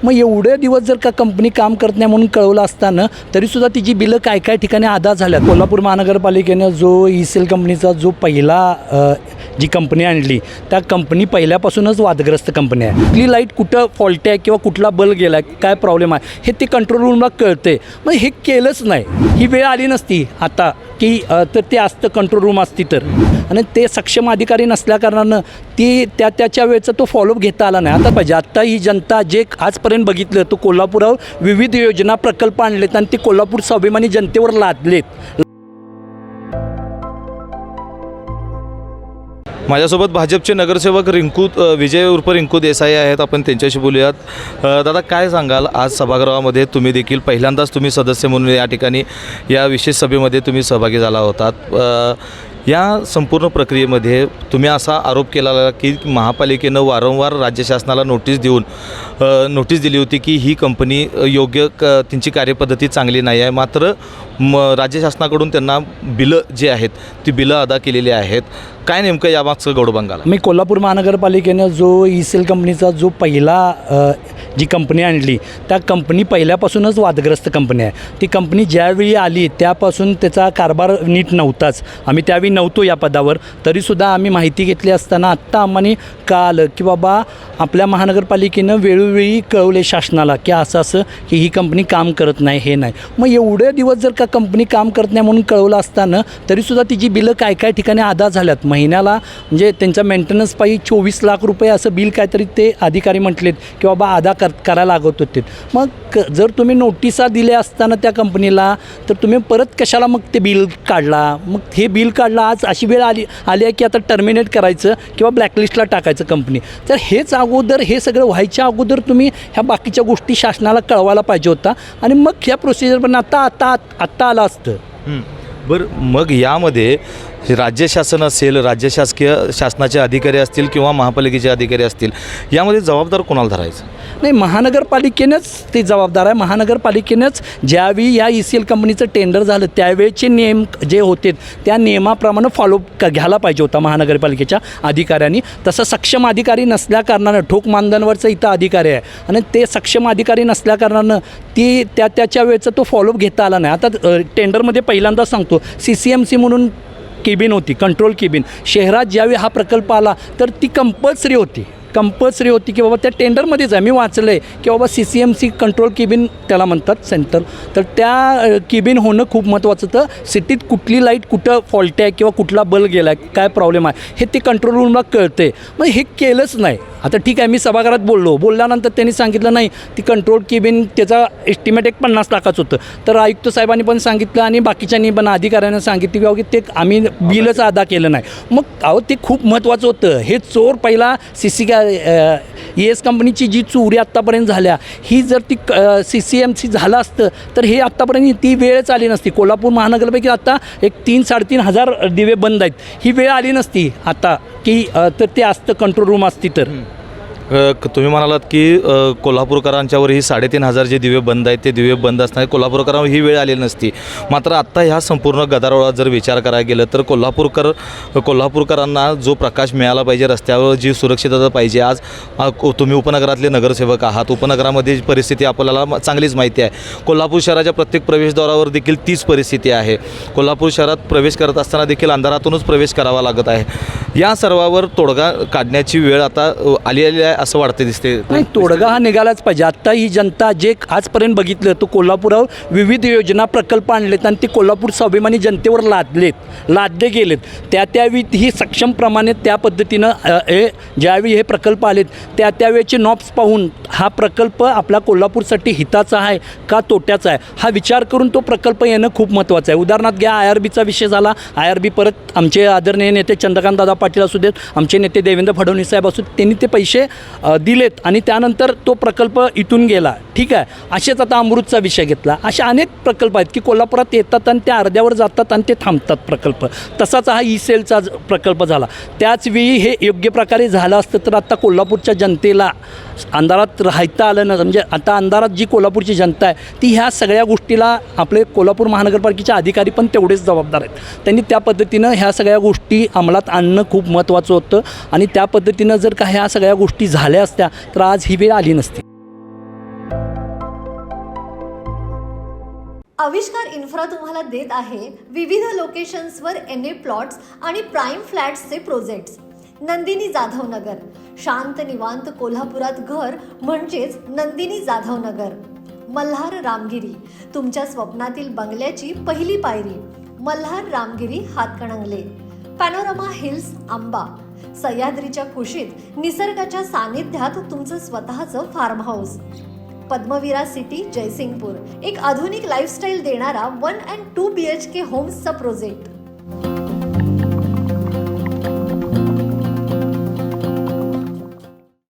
मग एवढे दिवस जर का कंपनी काम करत नाही म्हणून कळवलं असताना तरीसुद्धा तिची बिलं काय काय ठिकाणी अदा झाल्यात. कोल्हापूर महानगरपालिकेनं जो ई-सेल कंपनीचा जो पहिला जी कंपनी आणली त्या कंपनी पहिल्यापासूनच वादग्रस्त कंपनी आहे. कुठली लाईट कुठं फॉल्ट आहे किंवा कुठला बल्ब गेला आहे, काय प्रॉब्लेम आहे हे ते कंट्रोल रूमला कळते. मग हे केलंच नाही, ही वेळ आली नसती आता की तर ते असतं कंट्रोल रूम असती तर, आणि ते सक्षम अधिकारी नसल्याकारणानं ती त्याच्या वेळेचा तो फॉलोअप घेता आला नाही. आता पाहिजे आत्ता ही जनता जे आजपर्यंत बघितलं तो कोल्हापुरावर विविध योजना प्रकल्प आणलेत आणि ते कोल्हापूर स्वाभिमानी जनतेवर लादलेत. माझ्यासोबत भाजपचे नगरसेवक विजय उर्फ रिंकू देसाई आहेत. आपण त्यांच्याशी बोलूयात. दादा, काय सांगाल, आज सभागृहामध्ये तुम्ही देखील पहिल्यांदाच तुम्ही सदस्य म्हणून या ठिकाणी या विशेष सभेमध्ये तुम्ही सहभागी झाला होतात. या संपूर्ण प्रक्रियेमध्ये तुम्ही असा आरोप केला की महापालिकेनं वारंवार राज्य शासनाला नोटीस दिली होती की ही कंपनी योग्य त्यांची कार्यपद्धती चांगली नाही आहे, मात्र राज्य शासनाकडून त्यांना बिलं जे आहेत ती बिलं अदा केलेली आहेत. काय नेमकं यामागचं गौडबंगाला? मी कोल्हापूर महानगरपालिकेनं जो ई-सेल कंपनीचा जो पहिला जी कंपनी आणली त्या कंपनी पहिल्यापासूनच वादग्रस्त कंपनी आहे. ती कंपनी ज्यावेळी आली त्यापासून त्याचा कारभार नीट नव्हताच. आम्ही त्यावेळी नव्हतो या पदावर, तरीसुद्धा आम्ही माहिती घेतली असताना आत्ता आम्हाला कळालं की बाबा आपल्या महानगरपालिकेनं वेळोवेळी कळवले शासनाला की असं की ही कंपनी काम करत नाही, हे नाही. मग एवढे दिवस जर का कंपनी काम करत नाही म्हणून कळवलं असताना तरीसुद्धा तिची बिलं काय काय ठिकाणी अदा झाल्यात. महिन्याला म्हणजे त्यांच्या मेंटेनन्स पायी 24 लाख रुपये असं बिल काहीतरी ते अधिकारी म्हटलेत की बाबा अदा करायला लागत होते. मग जर तुम्ही नोटिसा दिल्या असताना त्या कंपनीला तर तुम्ही परत कशाला मग ते बिल काढला? मग हे बिल काढला आज अशी वेळ आली आहे की आता टर्मिनेट करायचं किंवा ब्लॅकलिस्टला टाकायचं कंपनी. तर हेच अगोदर हे सगळं व्हायच्या अगोदर तुम्ही ह्या बाकीच्या गोष्टी शासनाला कळवायला पाहिजे होता आणि मग ह्या प्रोसिजर पण आत्ता आलं असतं. बरं, मग यामध्ये राज्य शासन असेल, शासनाचे अधिकारी असतील किंवा महापालिकेचे अधिकारी असतील, यामध्ये जबाबदार कोणाला धरायचं? नाही, महानगरपालिकेनंच ते जबाबदार आहे. महानगरपालिकेनंच ज्यावेळी या ई-सेल कंपनीचं टेंडर झालं त्यावेळेचे नियम जे होते त्या नियमाप्रमाणे फॉलो घ्यायला पाहिजे होता महानगरपालिकेच्या अधिकाऱ्यांनी. तसं सक्षम अधिकारी नसल्याकारणानं ठोक मानधनवरचं इथं अधिकारी आहे आणि ते सक्षम अधिकारी नसल्याकारणानं ती त्याच्या वेळेचा तो फॉलोअप घेता आला नाही. आता टेंडरमध्ये पहिल्यांदा सांगतो CCMC म्हणून केबिन होती, कंट्रोल केबिन. शहरात ज्यावेळी हा प्रकल्प आला तर ती कंपल्सरी होती की बाबा त्या टेंडरमध्येच आहे. मी वाचलं आहे की बाबा CCMC कंट्रोल केबिन त्याला म्हणतात सेंटर. तर त्या केबिन होणं खूप महत्त्वाचं होतं. सिटीत कुठली लाईट कुठं फॉल्ट आहे किंवा कुठला बल्ब गेला आहे, काय प्रॉब्लेम आहे हे ते कंट्रोल रूमला कळते. मग हे केलंच नाही. आता ठीक आहे, मी सभागृहात बोलल्यानंतर त्यांनी सांगितलं नाही ती कंट्रोल केबिन त्याचा एस्टिमेट 50 लाखाचं होतं. तर आयुक्त साहेबांनी पण सांगितलं आणि बाकीच्यांनी पण अधिकाऱ्यांना सांगितलं की बाबा ते आम्ही बिलच अदा केलं नाही. मग ते खूप महत्त्वाचं होतं. हे चोर पहिला ES कंपनीची जी चोरी आत्तापर्यंत झाल्या ही जर ती CCMC झालं असतं तर हे आत्तापर्यंत ती वेळच आली नसती. कोल्हापूर महानगरपैकी आता 3-3.5 हजार दिवे बंद आहेत. ही वेळ आली नसती आता की तर ते असतं कंट्रोल रूम असती तर. तुम्ही म्हणालात की कोल्हापूरकरांच्यावर ही 3,500 जे दिवे बंद आहेत ते दिवे बंद असणार, कोल्हापूरकरांवर ही वेळ आलेली नसती. मात्र आत्ता ह्या संपूर्ण गदारोळात जर विचार करायला गेलं तर कोल्हापूरकरांना जो प्रकाश मिळाला पाहिजे, रस्त्यावर जी सुरक्षितता पाहिजे. आज तुम्ही उपनगरातले नगरसेवक आहात, उपनगरामध्ये परिस्थिती आपल्याला चांगलीच माहिती आहे. कोल्हापूर शहराच्या प्रत्येक प्रवेशद्वारावर देखील तीच परिस्थिती आहे. कोल्हापूर शहरात प्रवेश करत असताना देखील अंधारातूनच प्रवेश करावा लागत आहे. या सर्वावर तोडगा काढण्याची वेळ आता आली आहे असं वाटतं दिसते. नाही, तोडगा हा निघालाच पाहिजे. आत्ता ही जनता जे आजपर्यंत बघितलं तो कोल्हापुरावर विविध योजना प्रकल्प आणलेत आणि ते कोल्हापूर स्वाभिमानी जनतेवर लादले गेलेत. त्यावेळी ही सक्षमप्रमाणे त्या पद्धतीनं ज्यावेळी हे प्रकल्प आलेत त्यावेळेचे नॉब्स पाहून हा प्रकल्प आपल्या कोल्हापूरसाठी हिताचा आहे का तोट्याचा आहे हा विचार करून तो प्रकल्प येणं खूप महत्त्वाचं आहे. उदाहरणार्थ घ्या, IRBचा विषय झाला. IRB परत आमचे आदरणीय नेते चंद्रकांतदादा पाटील असू देत, आमचे नेते देवेंद्र फडणवीस साहेब असू, त्यांनी ते पैसे दिलेत आणि त्यानंतर तो प्रकल्प इथून गेला. ठीक आहे, असेच आता अमृतचा विषय घेतला. असे अनेक प्रकल्प आहेत की कोल्हापुरात येतात आणि त्या अर्ध्यावर जातात आणि ते थांबतात प्रकल्प. तसाच हा ई-सेलचा प्रकल्प झाला. त्याचवेळी हे योग्य प्रकारे झालं असतं तर आता कोल्हापूरच्या जनतेला अंधारात राहता आलं नसतं. म्हणजे आता अंधारात जी कोल्हापूरची जनता आहे ती ह्या सगळ्या गोष्टीला आपले कोल्हापूर महानगरपालिकेचे अधिकारी पण तेवढेच जबाबदार आहेत. त्यांनी त्या पद्धतीनं ह्या सगळ्या गोष्टी अंमलात आणणं खूप महत्त्वाचं होतं आणि त्या पद्धतीनं जर का ह्या सगळ्या गोष्टी झाल्या असत्या तर आज ही वेळ आली नसती. आविष्कार इन्फ्रा तुम्हाला देत आहे विविध लोकेशन्सवर NA प्लॉट्स आणि प्राईम फ्लॅट्सचे प्रोजेक्ट्स. नंदिनी जाधव नगर, शांत निवांत कोल्हापुरात घर म्हणजेच नंदिनी जाधव नगर. मल्हार रामगिरी, तुमच्या स्वप्नातील बंगल्याची पहिली पायरी. मल्हार रामगिरी हातकणंगले. पॅनोरमा हिल्स आंबा, सह्याद्रीच्या कुशीत निसर्गाच्या सानिध्यात तुमचं स्वतःचं farmhouse. Padmavira city Jaysingpur, एक आधुनिक लाईफस्टाईल देणारा 1 and 2 BHK होम्सचा प्रोजेक्ट.